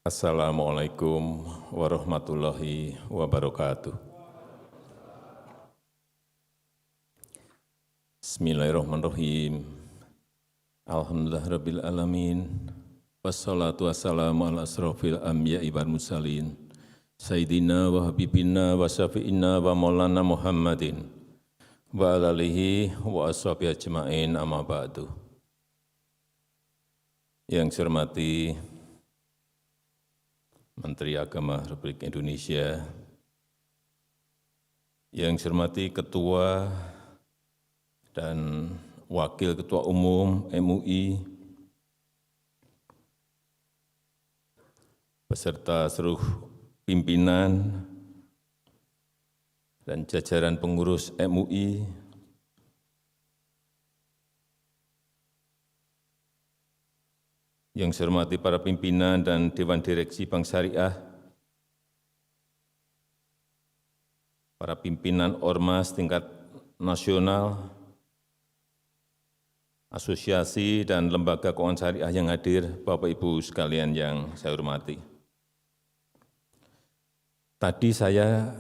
Assalamualaikum warahmatullahi wabarakatuh. Bismillahirrahmanirrahim. Alhamdulillahirabbil alamin. Wassalatu wassalamu ala asrofil anbiya'i wal mursalin. Sayyidina wa habibina wa syafi'ina wa maulana Muhammadin wa ala alihi wa ashabihi ajma'in amma ba'du. Yang saya hormati Menteri Agama Republik Indonesia, yang saya hormati Ketua dan Wakil Ketua Umum MUI, beserta seluruh pimpinan dan jajaran pengurus MUI, yang saya hormati para pimpinan dan Dewan Direksi Bank Syariah, para pimpinan Ormas tingkat nasional, asosiasi dan lembaga keuangan syariah yang hadir, Bapak Ibu sekalian yang saya hormati. Tadi saya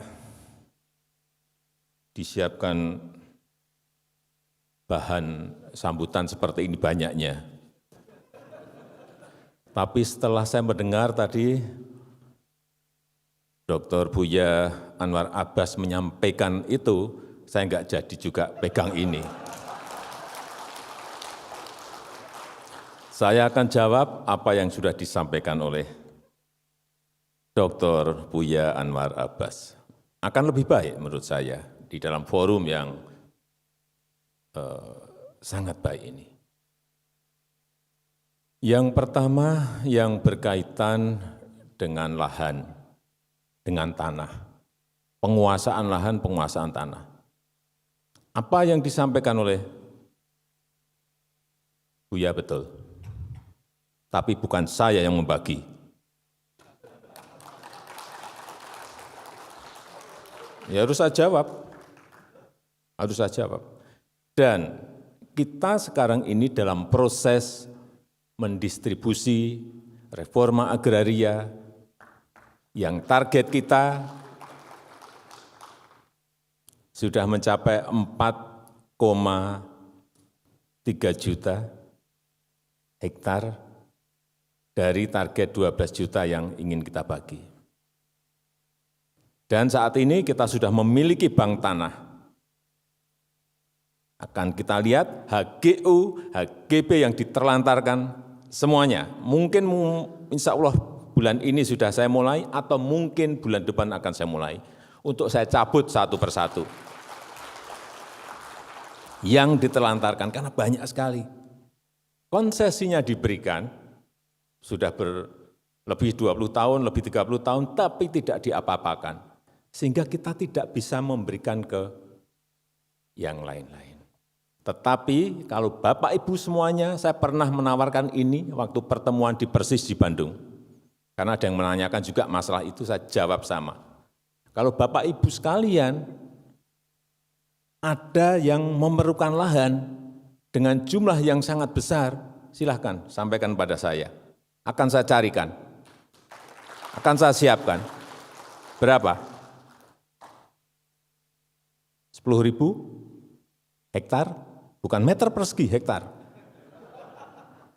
disiapkan bahan sambutan seperti ini banyaknya. Tapi setelah saya mendengar tadi Dr. Buya Anwar Abbas menyampaikan itu, saya enggak jadi juga pegang ini. Saya akan jawab apa yang sudah disampaikan oleh Dr. Buya Anwar Abbas. Akan lebih baik menurut saya di dalam forum yang sangat baik ini. Yang pertama yang berkaitan dengan lahan, dengan tanah, penguasaan lahan, penguasaan tanah. Apa yang disampaikan oleh Buya betul, tapi bukan saya yang membagi. Ya harus saya jawab, harus saya jawab. Dan kita sekarang ini dalam proses mendistribusi reforma agraria yang target kita sudah mencapai 4,3 juta hektar dari target 12 juta yang ingin kita bagi. Dan saat ini kita sudah memiliki bank tanah. Akan kita lihat HGU, HGB yang diterlantarkan semuanya, mungkin insya Allah bulan ini sudah saya mulai atau mungkin bulan depan akan saya mulai untuk saya cabut satu persatu yang ditelantarkan karena banyak sekali. Konsesinya diberikan sudah lebih 20 tahun, lebih 30 tahun, tapi tidak diapa-apakan sehingga kita tidak bisa memberikan ke yang lain-lain. Tetapi kalau Bapak Ibu semuanya, saya pernah menawarkan ini waktu pertemuan di Persis di Bandung. Karena ada yang menanyakan juga masalah itu, saya jawab sama. Kalau Bapak Ibu sekalian, ada yang memerlukan lahan dengan jumlah yang sangat besar, silahkan sampaikan pada saya. Akan saya carikan, akan saya siapkan. Berapa? 10.000 hektar? Bukan meter persegi, hektar.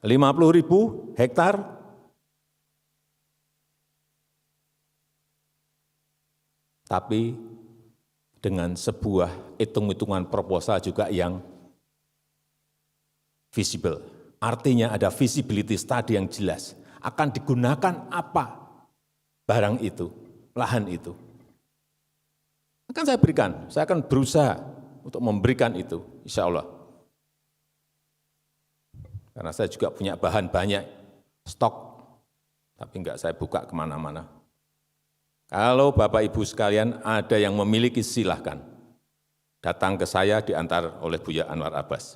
50.000 hektar, tapi dengan sebuah hitung-hitungan proposal juga yang visible. Artinya ada visibility study yang jelas. Akan digunakan apa barang itu, lahan itu. Akan saya berikan, saya akan berusaha untuk memberikan itu, insya Allah. Karena saya juga punya bahan banyak, stok, tapi enggak saya buka kemana-mana. Kalau Bapak Ibu sekalian ada yang memiliki, silahkan datang ke saya diantar oleh Buya Anwar Abbas.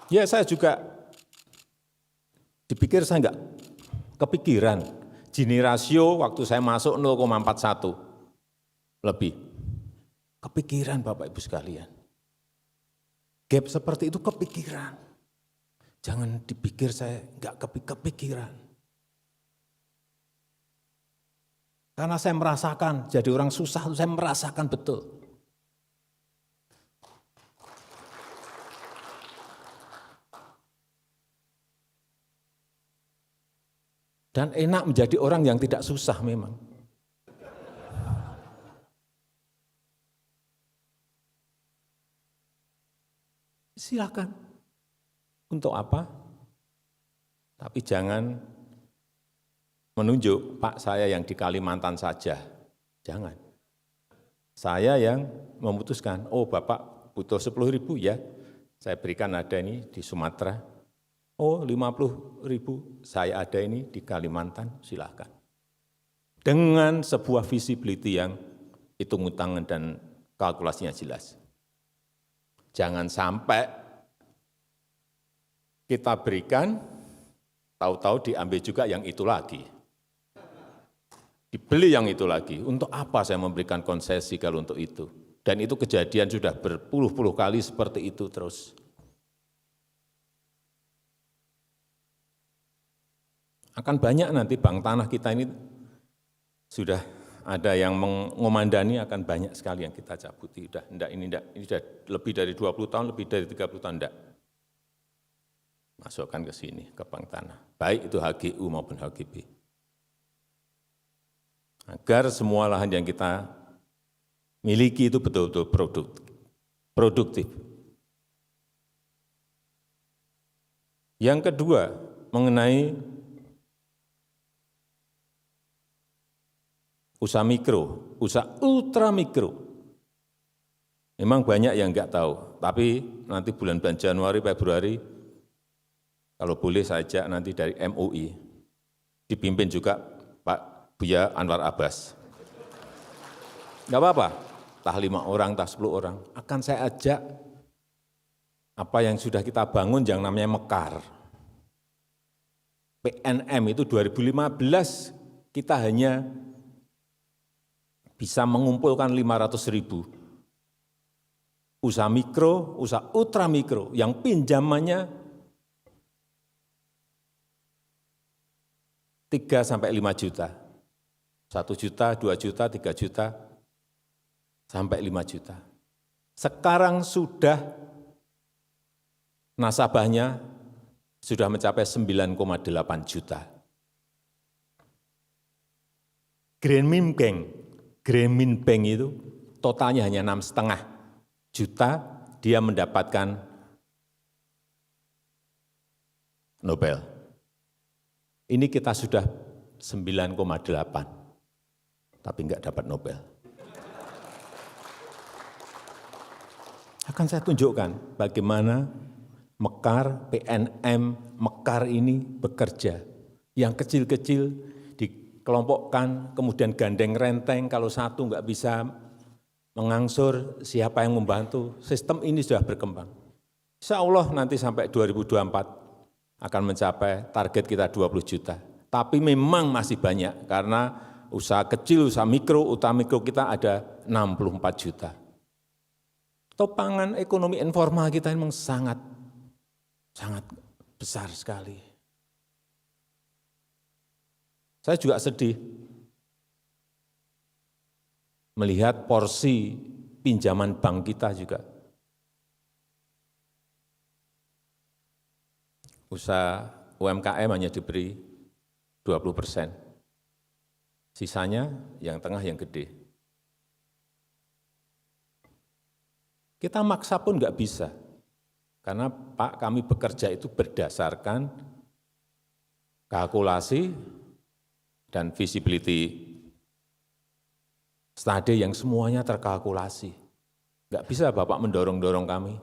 Ya saya juga dipikir saya enggak kepikiran, Gini rasio waktu saya masuk 0,41 lebih. Kepikiran Bapak Ibu sekalian. Gap seperti itu kepikiran. Jangan dipikir saya nggak kepikiran. Karena saya merasakan, jadi orang susah, saya merasakan betul. Dan enak menjadi orang yang tidak susah memang. Silakan. Untuk apa? Tapi jangan menunjuk, Pak saya yang di Kalimantan saja. Jangan. Saya yang memutuskan, oh Bapak butuh 10.000 ya, saya berikan ada ini di Sumatera. Oh 50.000 saya ada ini di Kalimantan, silahkan. Dengan sebuah visibility yang hitung-hitungan dan kalkulasinya jelas. Jangan sampai kita berikan, tahu-tahu diambil juga yang itu lagi. Dibeli yang itu lagi. Untuk apa saya memberikan konsesi kalau untuk itu? Dan itu kejadian sudah berpuluh-puluh kali seperti itu terus. Akan banyak nanti bank tanah kita ini sudah ada yang mengomandani, akan banyak sekali yang kita cabuti. Ini sudah lebih dari 20 tahun, lebih dari 30 tahun, enggak. Masukkan ke sini, ke bank tanah. Baik itu HGU maupun HGB. Agar semua lahan yang kita miliki itu betul-betul produktif. Yang kedua, mengenai usaha mikro, usaha ultra mikro. Memang banyak yang enggak tahu, tapi nanti bulan-bulan Januari, Februari, kalau boleh saya ajak nanti dari MUI, dipimpin juga Pak Buya Anwar Abbas. Enggak apa-apa, entah 5 orang, entah 10 orang, akan saya ajak apa yang sudah kita bangun yang namanya Mekar. PNM itu 2015 kita hanya bisa mengumpulkan 500.000 usaha mikro, usaha ultra mikro yang pinjamannya 3 sampai 5 juta. 1 juta, 2 juta, 3 juta, sampai 5 juta. Sekarang sudah nasabahnya sudah mencapai 9,8 juta. Grameen Bank itu totalnya hanya 6,5 juta, dia mendapatkan Nobel. Ini kita sudah 9,8, tapi enggak dapat Nobel. Akan saya tunjukkan bagaimana Mekar, PNM, Mekar ini bekerja. Yang kecil-kecil dikelompokkan, kemudian gandeng renteng, kalau satu enggak bisa mengangsur, siapa yang membantu. Sistem ini sudah berkembang. Insya Allah nanti sampai 2024, akan mencapai target kita 20 juta. Tapi memang masih banyak, karena usaha kecil, usaha mikro, ultra mikro kita ada 64 juta. Topangan ekonomi informal kita memang sangat besar sekali. Saya juga sedih melihat porsi pinjaman bank kita juga. Usaha UMKM hanya diberi 20%. Sisanya yang tengah, yang gede. Kita maksa pun enggak bisa. Karena Pak, kami bekerja itu berdasarkan kalkulasi dan visibility study yang semuanya terkalkulasi. Enggak bisa Bapak mendorong-dorong kami.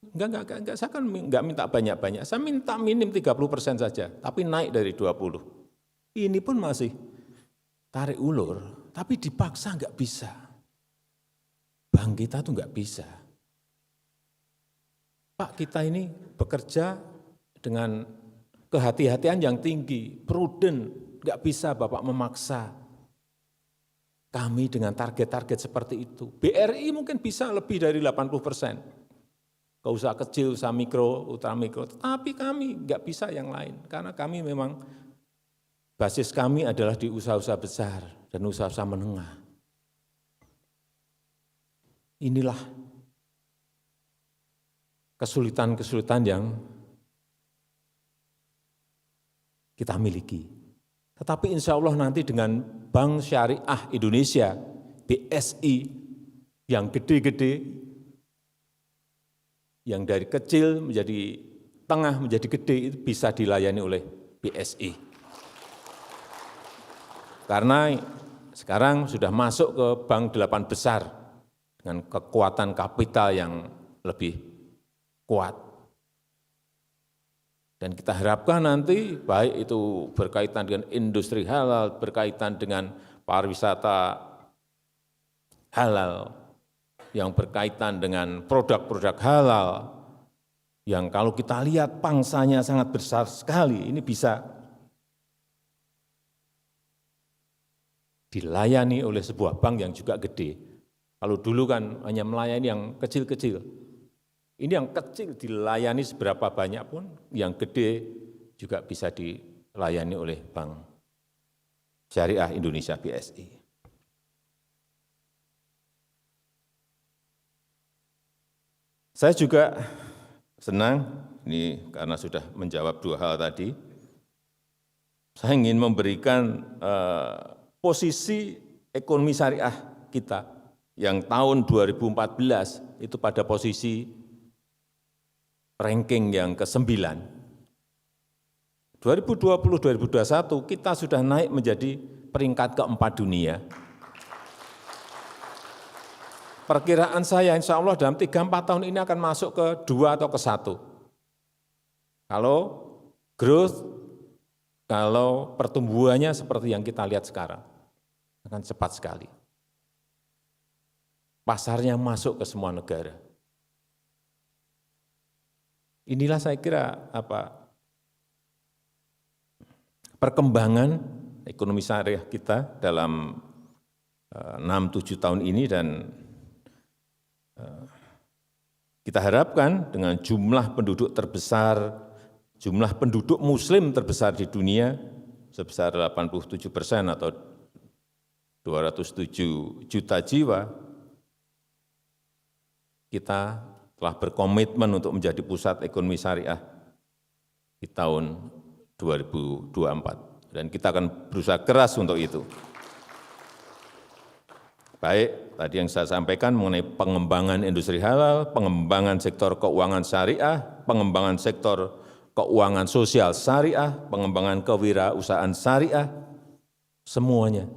Enggak, saya kan enggak minta banyak-banyak, saya minta minim 30% saja, tapi naik dari 20. Ini pun masih tarik ulur, tapi dipaksa enggak bisa. Bank kita tuh enggak bisa. Pak, kita ini bekerja dengan kehati-hatian yang tinggi, prudent, enggak bisa Bapak memaksa kami dengan target-target seperti itu. BRI mungkin bisa lebih dari 80%. ke usaha kecil, usaha mikro, ultra mikro, tapi kami nggak bisa yang lain, karena kami memang basis kami adalah di usaha-usaha besar dan usaha-usaha menengah. Inilah kesulitan-kesulitan yang kita miliki. Tetapi insya Allah nanti dengan Bank Syariah Indonesia, BSI, yang gede-gede, yang dari kecil menjadi tengah, menjadi gede, itu bisa dilayani oleh BSI. Karena sekarang sudah masuk ke bank 8 besar dengan kekuatan kapital yang lebih kuat. Dan kita harapkan nanti baik itu berkaitan dengan industri halal, berkaitan dengan pariwisata halal, yang berkaitan dengan produk-produk halal, yang kalau kita lihat pangsanya sangat besar sekali, ini bisa dilayani oleh sebuah bank yang juga gede. Kalau dulu kan hanya melayani yang kecil-kecil. Ini yang kecil dilayani seberapa banyak pun, yang gede juga bisa dilayani oleh Bank Syariah Indonesia BSI. Saya juga senang, ini karena sudah menjawab 2 hal tadi, saya ingin memberikan posisi ekonomi syariah kita yang tahun 2014 itu pada posisi ranking yang ke-9. 2020-2021 kita sudah naik menjadi peringkat ke-4 dunia. Perkiraan saya insya Allah dalam 3-4 tahun ini akan masuk ke 2 atau ke 1. Kalau growth, kalau pertumbuhannya seperti yang kita lihat sekarang, akan cepat sekali. Pasarnya masuk ke semua negara. Inilah saya kira perkembangan ekonomi syariah kita dalam 6-7 tahun ini, dan kita harapkan dengan jumlah penduduk terbesar, jumlah penduduk muslim terbesar di dunia sebesar 87% atau 207 juta jiwa, kita telah berkomitmen untuk menjadi pusat ekonomi syariah di tahun 2024. Dan kita akan berusaha keras untuk itu. Baik, tadi yang saya sampaikan mengenai pengembangan industri halal, pengembangan sektor keuangan syariah, pengembangan sektor keuangan sosial syariah, pengembangan kewirausahaan syariah, semuanya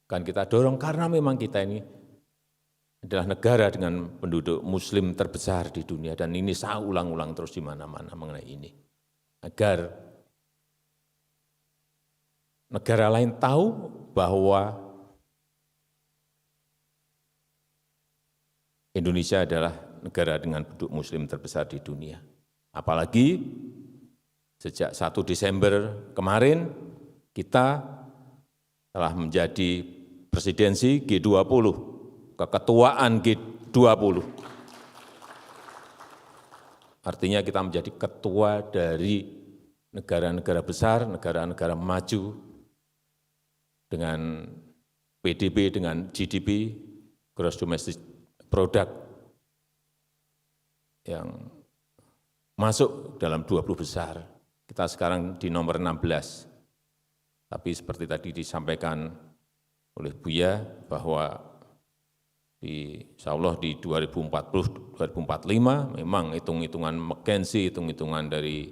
akan kita dorong karena memang kita ini adalah negara dengan penduduk muslim terbesar di dunia, dan ini saya ulang-ulang terus di mana-mana mengenai ini. Agar negara lain tahu bahwa Indonesia adalah negara dengan penduduk muslim terbesar di dunia. Apalagi sejak 1 Desember kemarin kita telah menjadi presidensi G20. Keketuaan G20. Artinya kita menjadi ketua dari negara-negara besar, negara-negara maju dengan PDB, dengan GDP, Gross Domestic Product, yang masuk dalam 20 besar. Kita sekarang di nomor 16. Tapi seperti tadi disampaikan oleh Buya bahwa insya Allah di 2040-2045 memang hitung-hitungan McKinsey, hitung-hitungan dari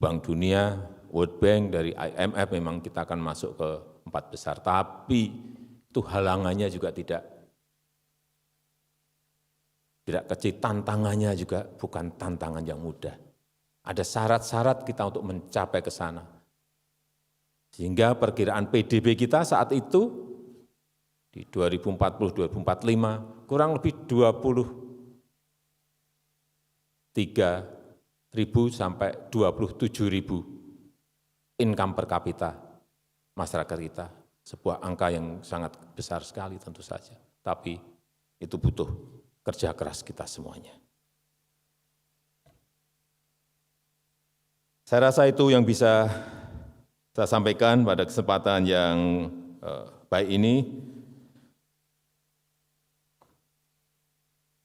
Bank Dunia, World Bank, dari IMF memang kita akan masuk ke 4 besar. Tapi itu halangannya juga tidak kecil, tantangannya juga bukan tantangan yang mudah. Ada syarat-syarat kita untuk mencapai ke sana. Sehingga perkiraan PDB kita saat itu di 2040-2045 kurang lebih 23.000 sampai 27.000 income per kapita masyarakat kita. Sebuah angka yang sangat besar sekali tentu saja, tapi itu butuh kerja keras kita semuanya. Saya rasa itu yang bisa saya sampaikan pada kesempatan yang baik ini.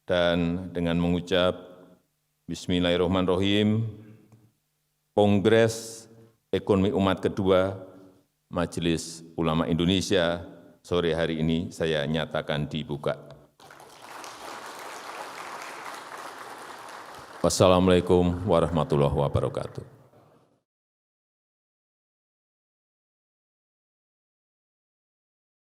Dan dengan mengucap Bismillahirrahmanirrahim, Kongres Ekonomi Umat kedua Majelis Ulama Indonesia sore hari ini saya nyatakan dibuka. Wassalamualaikum warahmatullahi wabarakatuh.